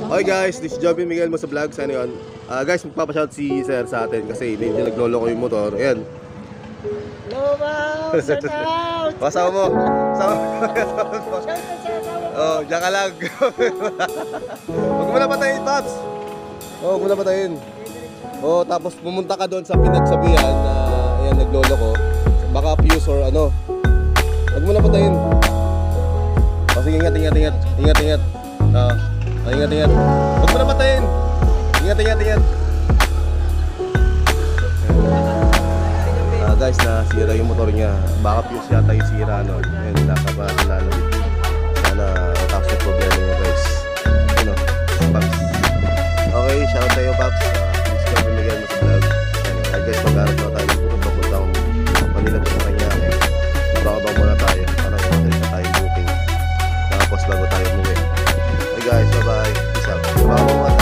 Okay guys, this is Joby Miguel mo sa vlog. Ano yun? Guys, magpapashout si Sir sa atin kasi medyo naglolo ko yung motor. Ayan. Hello, ma'am! Shout out! Pasama mo. Pasama mo. Oh, diyan ka lang. Huwag mo na patayin, Pops. Oh, huwag mo na patayin. Oh, tapos pumunta ka doon sa pinagsabihan na ayan, naglolo ko. Baka fuse or ano. Huwag mo na patayin. Oh, sige, ingat. Ingat. Ingat. Huwag mo na patayin. Ingat. Guys, nasira yung motor niya. Baka fuse yata yung sira, no? Ayan, nasa pa lalo. Sana tapos yung problema niya, guys. Ano? Pops. Okay, shoutout tayo, Pops. Please come bumigyan mo sa vlog. Ay guys, mag-arap na tayo. Papunta akong Manila po sa kanya. Makakabang muna tayo. Parang makakita na tayo booking. Tapos bago tayo umuwi. Hey guys, bye-bye. Peace out. Bye-bye.